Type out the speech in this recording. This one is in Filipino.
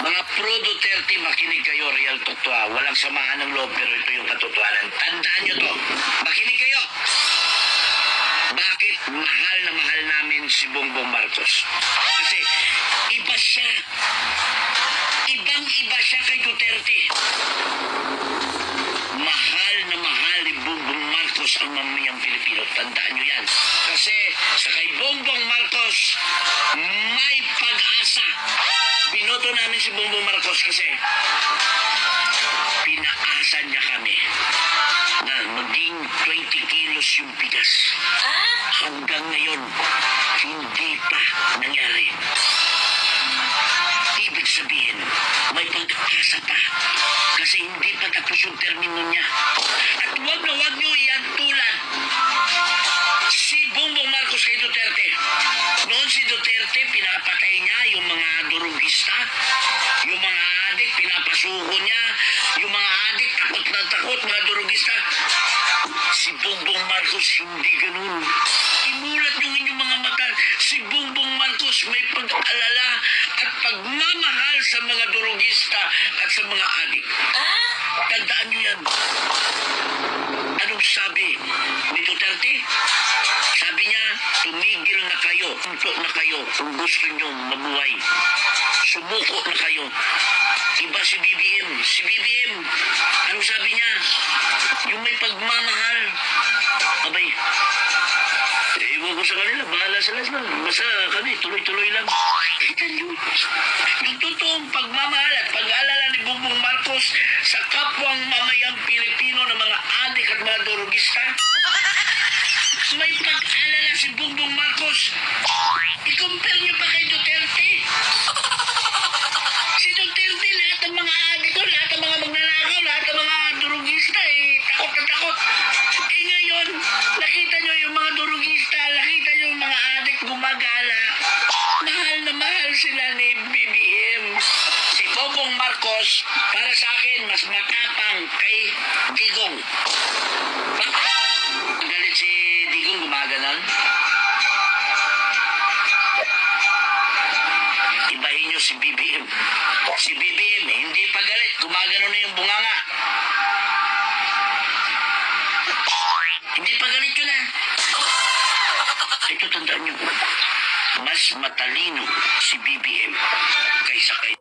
Mga pro Duterte, makinig kayo, real totoo. Walang samahan ng loob, pero ito yung katotohanan. Tandaan nyo to. Makinig kayo. Bakit mahal na mahal namin si Bongbong Marcos? Kasi iba siya. Ibang-iba siya kay Duterte. Mahal na mahal ni Bongbong Marcos ang mamayang Pilipino. Tandaan nyo yan. Kasi sa kay Bongbong Marcos, may pag-asa. Binoto namin si Bongbong Marcos kasi pinaasa niya kami na maging 20 kilos yung bigas. Hanggang ngayon, hindi pa nangyari. Ibig sabihin, may pag-asa pa. Kasi hindi pa tapos yung termino niya. At wag na wag nyo iyan tulad si Bongbong Marcos kay Duterte. Noon si Duterte, pinapatay niya yung mga durugista, yung mga adik, pinapasuko niya, yung mga adik, takot na takot, mga durugista. Si Bongbong Marcos, hindi ganun. Imulat yung inyong mga mata. Si Bongbong Marcos may pag-alala at pagmamahal sa mga durugista at sa mga adik. Tandaan niyo yan. Anong sabi ni Duterte? Sabi niya, tumigil na kayo, punto na kayo kung gusto niyo mabuhay. Sumuko na kayo. Iba si BBM. Si BBM, anong sabi niya? Yung may pagmamahal. Abay, iwan ko sa kanila, bahala sila. Basta kami, tuloy-tuloy lang. Kita niyo, yung totoong pagmamahal at pag-aalala ni Bongbong Marcos sa kapwang mamayang Pilipino ng mga adik at mga durugista. May pag-alala si Bongbong Marcos. I-compare niyo pa kay Duterte. Si Duterte, lahat ng mga adik ko, lahat ng mga magnanakaw, lahat ng mga durugista, takot na takot. Ngayon, nakita niyo yung mga durugista, nakita niyo yung mga adik gumagala. Mahal na mahal sila ni BBM. Si Bongbong Marcos, para sa akin, mas matapang kay Digong. Bakit? Galit si Digong, gumaganon. Ibahin nyo si BBM. Si BBM, hindi pa galit. Gumaganon na yung bunganga. Hindi pa galit yun Ito tandaan nyo. Mas matalino si BBM kaysa kay